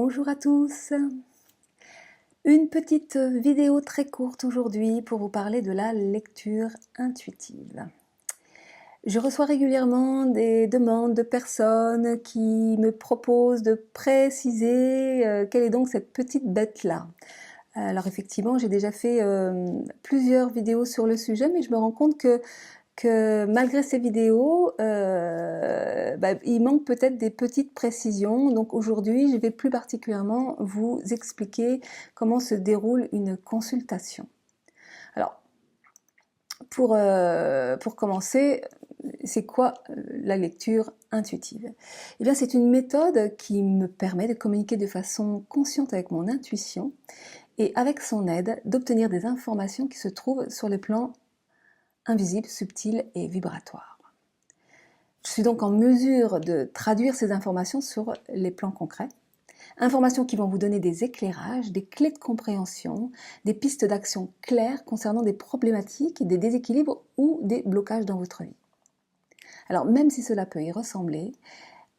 Bonjour à tous. Une petite vidéo très courte aujourd'hui pour vous parler de la lecture intuitive. Je reçois régulièrement des demandes de personnes qui me proposent de préciser quelle est donc cette petite bête-là. Alors effectivement, j'ai déjà fait plusieurs vidéos sur le sujet, mais je me rends compte que malgré ces vidéos, il manque peut-être des petites précisions. Donc aujourd'hui, je vais plus particulièrement vous expliquer comment se déroule une consultation. Alors, pour commencer, c'est quoi la lecture intuitive? Eh bien, c'est une méthode qui me permet de communiquer de façon consciente avec mon intuition et avec son aide, d'obtenir des informations qui se trouvent sur les plans invisible, subtil et vibratoire. Je suis donc en mesure de traduire ces informations sur les plans concrets, informations qui vont vous donner des éclairages, des clés de compréhension, des pistes d'action claires concernant des problématiques, des déséquilibres ou des blocages dans votre vie. Alors même si cela peut y ressembler,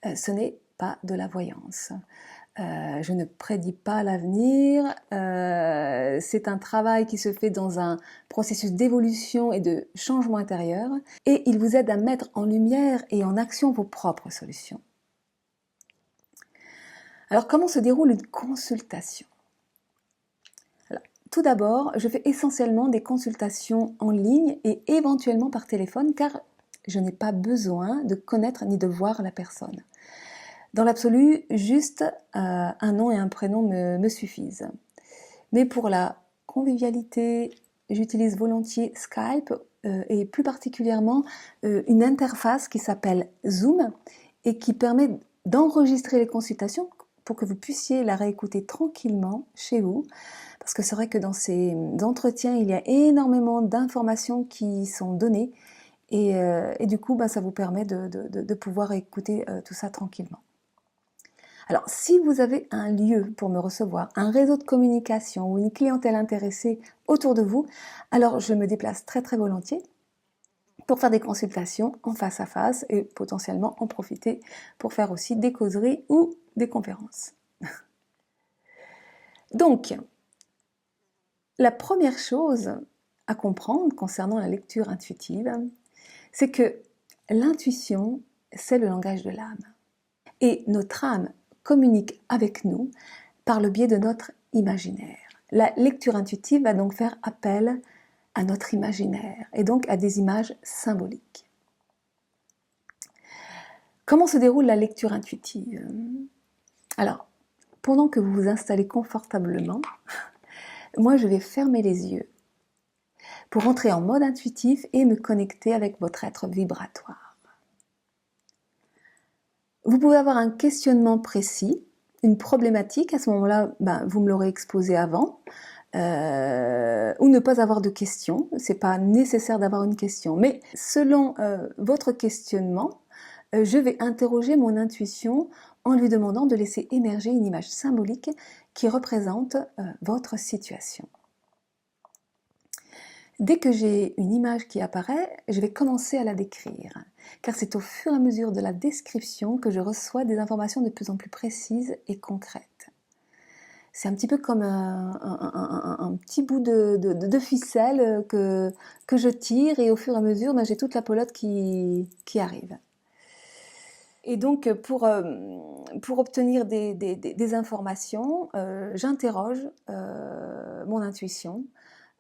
ce n'est pas de la voyance. Je ne prédis pas l'avenir, c'est un travail qui se fait dans un processus d'évolution et de changement intérieur, et il vous aide à mettre en lumière et en action vos propres solutions. Alors comment se déroule une consultation? Alors, tout d'abord, je fais essentiellement des consultations en ligne et éventuellement par téléphone, car je n'ai pas besoin de connaître ni de voir la personne. Dans l'absolu, juste un nom et un prénom me suffisent. Mais pour la convivialité, j'utilise volontiers Skype et plus particulièrement une interface qui s'appelle Zoom et qui permet d'enregistrer les consultations pour que vous puissiez la réécouter tranquillement chez vous. Parce que c'est vrai que dans ces entretiens, il y a énormément d'informations qui sont données et du coup, ça vous permet de pouvoir écouter tout ça tranquillement. Alors, si vous avez un lieu pour me recevoir, un réseau de communication ou une clientèle intéressée autour de vous, alors je me déplace très très volontiers pour faire des consultations en face à face et potentiellement en profiter pour faire aussi des causeries ou des conférences. Donc, la première chose à comprendre concernant la lecture intuitive, c'est que l'intuition, c'est le langage de l'âme. Et notre âme communique avec nous par le biais de notre imaginaire. La lecture intuitive va donc faire appel à notre imaginaire et donc à des images symboliques. Comment se déroule la lecture intuitive? Alors, pendant que vous vous installez confortablement, moi je vais fermer les yeux pour entrer en mode intuitif et me connecter avec votre être vibratoire. Vous pouvez avoir un questionnement précis, une problématique, à ce moment-là, vous me l'aurez exposé avant, ou ne pas avoir de questions, c'est pas nécessaire d'avoir une question, mais selon votre questionnement, je vais interroger mon intuition en lui demandant de laisser émerger une image symbolique qui représente votre situation. Dès que j'ai une image qui apparaît, je vais commencer à la décrire, car c'est au fur et à mesure de la description que je reçois des informations de plus en plus précises et concrètes. C'est un petit peu comme un petit bout de ficelle que je tire et au fur et à mesure, j'ai toute la pelote qui arrive. Et donc pour obtenir des informations, j'interroge mon intuition.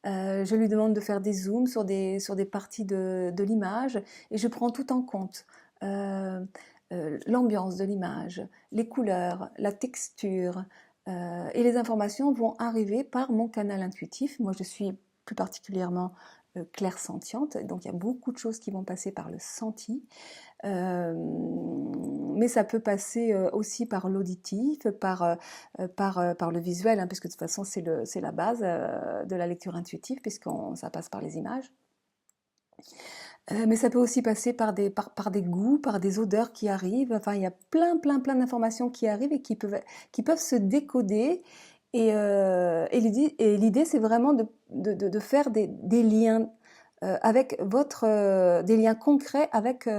Je lui demande de faire des zooms sur des parties de l'image et je prends tout en compte. L'ambiance de l'image, les couleurs, la texture et les informations vont arriver par mon canal intuitif. Moi je suis plus particulièrement clairsentiente, donc il y a beaucoup de choses qui vont passer par le senti. Mais ça peut passer aussi par l'auditif, par le visuel, puisque de toute façon c'est la base de la lecture intuitive, ça passe par les images. Mais ça peut aussi passer par des goûts, par des odeurs qui arrivent. Enfin, il y a plein d'informations qui arrivent et qui peuvent se décoder. Et l'idée, c'est vraiment de faire des liens avec des liens concrets avec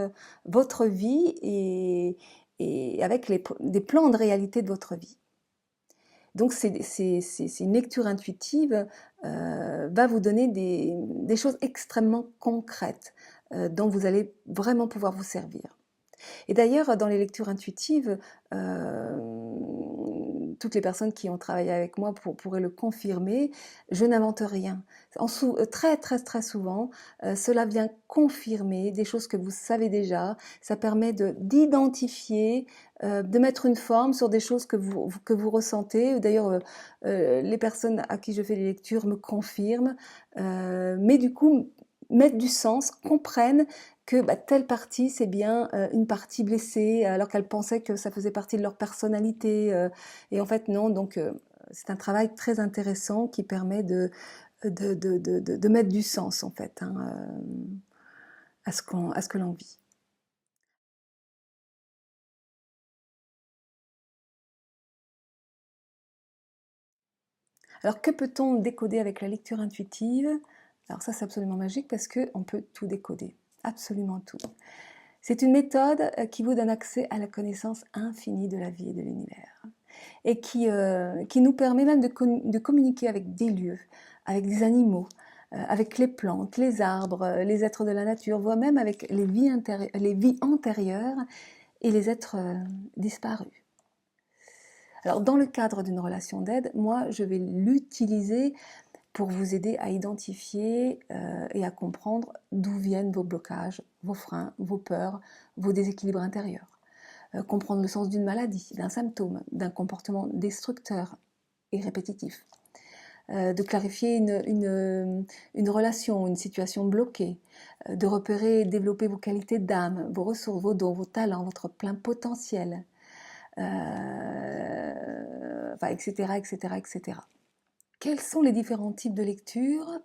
votre vie et avec des plans de réalité de votre vie. Donc une lecture intuitive va vous donner des choses extrêmement concrètes dont vous allez vraiment pouvoir vous servir. Et d'ailleurs, dans les lectures intuitives, toutes les personnes qui ont travaillé avec moi pourraient le confirmer, je n'invente rien. Très très très souvent, cela vient confirmer des choses que vous savez déjà, ça permet d'identifier, de mettre une forme sur des choses que vous ressentez. D'ailleurs, les personnes à qui je fais les lectures me confirment, mais du coup, mettent du sens, comprennent que telle partie, c'est bien une partie blessée, alors qu'elles pensaient que ça faisait partie de leur personnalité. Et en fait, non. Donc, c'est un travail très intéressant qui permet de mettre du sens, en fait, hein, à ce que l'on vit. Alors, que peut-on décoder avec la lecture intuitive? Alors ça, c'est absolument magique parce qu'on peut tout décoder, absolument tout. C'est une méthode qui vous donne accès à la connaissance infinie de la vie et de l'univers et qui nous permet même de communiquer avec des lieux, avec des animaux, avec les plantes, les arbres, les êtres de la nature, voire même avec les vies antérieures et les êtres disparus. Alors dans le cadre d'une relation d'aide, moi je vais l'utiliser pour vous aider à identifier et à comprendre d'où viennent vos blocages, vos freins, vos peurs, vos déséquilibres intérieurs. Comprendre le sens d'une maladie, d'un symptôme, d'un comportement destructeur et répétitif. De clarifier une relation, une situation bloquée, de repérer et développer vos qualités d'âme, vos ressources, vos dons, vos talents, votre plein potentiel, etc., etc., etc. Quels sont les différents types de lecture?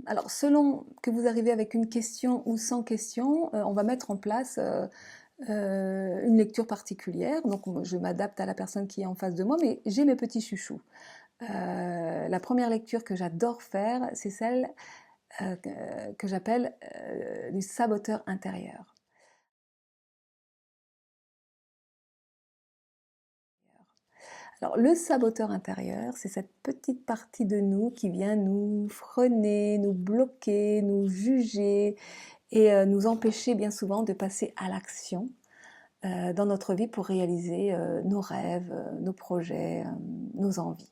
Alors, selon que vous arrivez avec une question ou sans question, on va mettre en place une lecture particulière. Donc, je m'adapte à la personne qui est en face de moi, mais j'ai mes petits chouchous. La première lecture que j'adore faire, c'est celle que j'appelle du saboteur intérieur. Alors, le saboteur intérieur, c'est cette petite partie de nous qui vient nous freiner, nous bloquer, nous juger et nous empêcher bien souvent de passer à l'action dans notre vie pour réaliser nos rêves, nos projets, nos envies.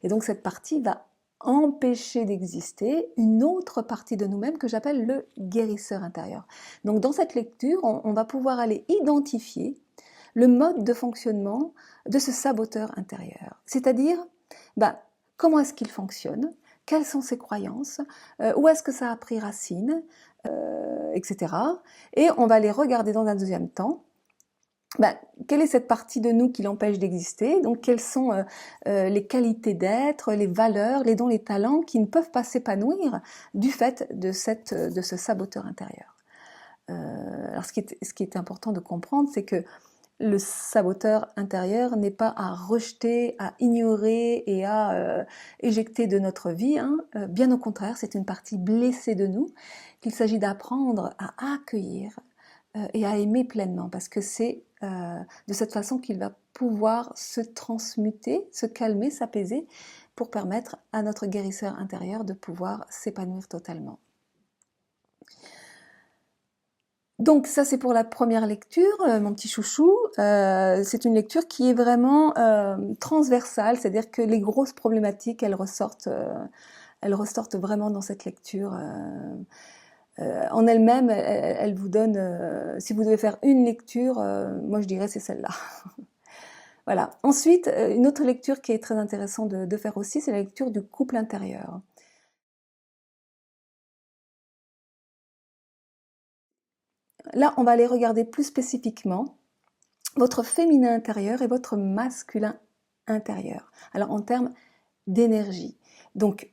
Et donc cette partie va empêcher d'exister une autre partie de nous-mêmes que j'appelle le guérisseur intérieur. Donc dans cette lecture, on va pouvoir aller identifier le mode de fonctionnement de ce saboteur intérieur. C'est-à-dire, comment est-ce qu'il fonctionne, quelles sont ses croyances, où est-ce que ça a pris racine, etc. Et on va les regarder dans un deuxième temps. Quelle est cette partie de nous qui l'empêche d'exister? Donc, quelles sont les qualités d'être, les valeurs, les dons, les talents qui ne peuvent pas s'épanouir du fait de ce saboteur intérieur? Alors, ce qui est important de comprendre, c'est que le saboteur intérieur n'est pas à rejeter, à ignorer et à éjecter de notre vie. Bien au contraire, c'est une partie blessée de nous qu'il s'agit d'apprendre à accueillir et à aimer pleinement, parce que c'est de cette façon qu'il va pouvoir se transmuter, se calmer, s'apaiser, pour permettre à notre guérisseur intérieur de pouvoir s'épanouir totalement. Donc ça c'est pour la première lecture, mon petit chouchou. C'est une lecture qui est vraiment transversale, c'est-à-dire que les grosses problématiques, elles ressortent vraiment dans cette lecture. En elle-même, elle vous donne, si vous devez faire une lecture, moi je dirais c'est celle-là. Voilà. Ensuite, une autre lecture qui est très intéressante de faire aussi, c'est la lecture du couple intérieur. Là, on va aller regarder plus spécifiquement votre féminin intérieur et votre masculin intérieur. Alors en termes d'énergie. Donc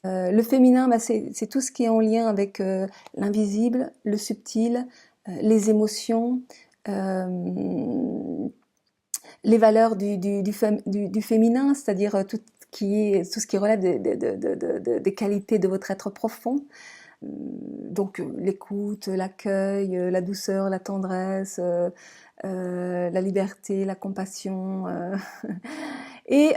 le féminin, c'est tout ce qui est en lien avec l'invisible, le subtil, les émotions, les valeurs du féminin, c'est-à-dire tout ce qui relève des qualités de votre être profond. Donc l'écoute, l'accueil, la douceur, la tendresse, la liberté, la compassion. Et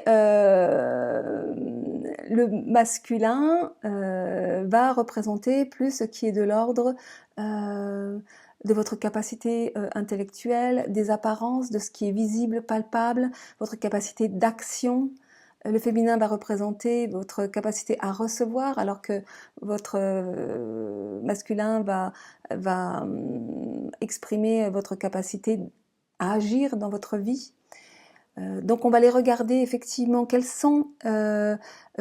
le masculin va représenter plus ce qui est de l'ordre de votre capacité intellectuelle, des apparences, de ce qui est visible, palpable, votre capacité d'action. Le féminin va représenter votre capacité à recevoir, alors que votre masculin va exprimer votre capacité à agir dans votre vie. Donc on va les regarder effectivement quelles sont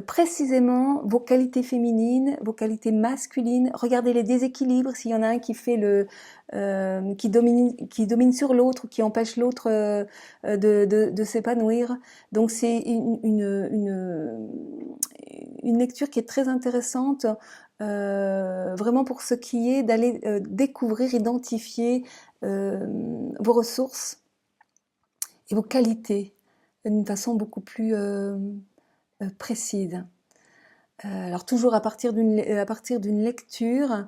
précisément vos qualités féminines, vos qualités masculines. Regardez les déséquilibres, s'il y en a un qui fait qui domine sur l'autre, ou qui empêche l'autre de s'épanouir. Donc c'est une lecture qui est très intéressante, vraiment pour ce qui est d'aller découvrir, identifier vos ressources et vos qualités d'une façon beaucoup plus précise. Alors toujours à partir d'une lecture,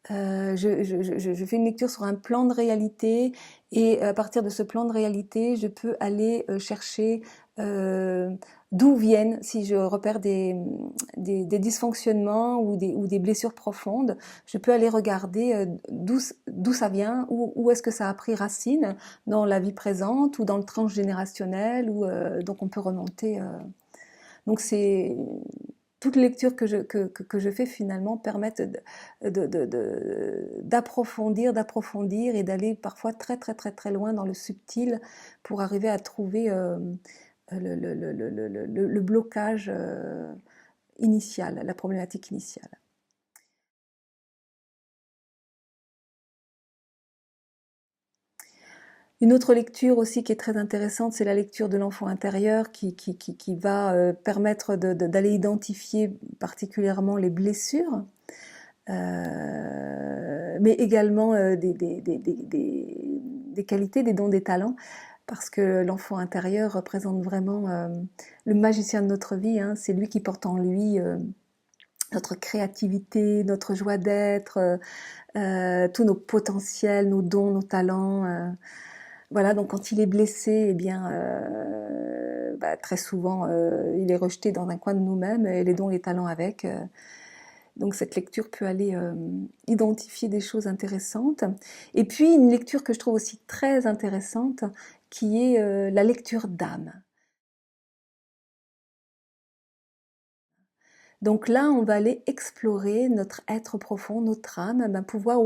je fais une lecture sur un plan de réalité, et à partir de ce plan de réalité, je peux aller chercher d'où viennent, si je repère des dysfonctionnements ou des blessures profondes, je peux aller regarder d'où ça vient, où est-ce que ça a pris racine dans la vie présente ou dans le transgénérationnel, donc on peut remonter. Donc c'est toutes les lectures que je fais finalement permettent d'approfondir et d'aller parfois très très très très loin dans le subtil pour arriver à trouver le blocage initial, la problématique initiale. Une autre lecture aussi qui est très intéressante, c'est la lecture de l'enfant intérieur qui va permettre d'aller identifier particulièrement les blessures, mais également des qualités, des dons, des talents, parce que l'enfant intérieur représente vraiment le magicien de notre vie, hein. C'est lui qui porte en lui notre créativité, notre joie d'être, tous nos potentiels, nos dons, nos talents. Voilà, donc quand il est blessé, eh bien, très souvent, il est rejeté dans un coin de nous-mêmes, et les dons et les talents avec. Donc cette lecture peut aller identifier des choses intéressantes. Et puis une lecture que je trouve aussi très intéressante, qui est la lecture d'âme. Donc là, on va aller explorer notre être profond, notre âme, pour voir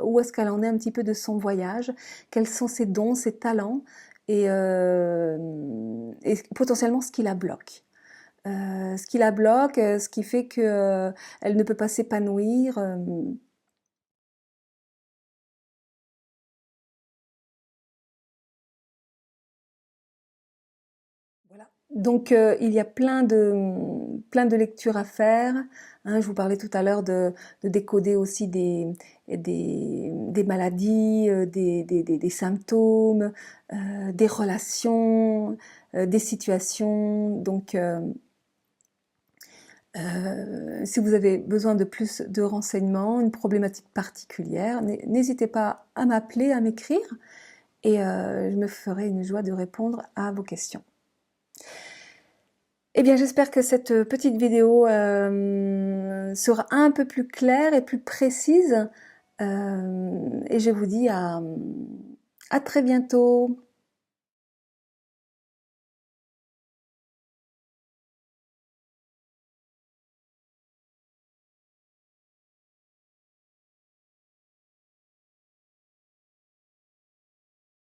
où est-ce qu'elle en est un petit peu de son voyage, quels sont ses dons, ses talents, et potentiellement ce qui la bloque. Ce qui fait qu'elle ne peut pas s'épanouir. Voilà. Donc il y a plein de lectures à faire, hein. Je vous parlais tout à l'heure de décoder aussi des maladies, des symptômes, des relations, des situations. Donc si vous avez besoin de plus de renseignements, une problématique particulière, n'hésitez pas à m'appeler, à m'écrire, et je me ferai une joie de répondre à vos questions. Eh bien, j'espère que cette petite vidéo sera un peu plus claire et plus précise, et je vous dis à très bientôt.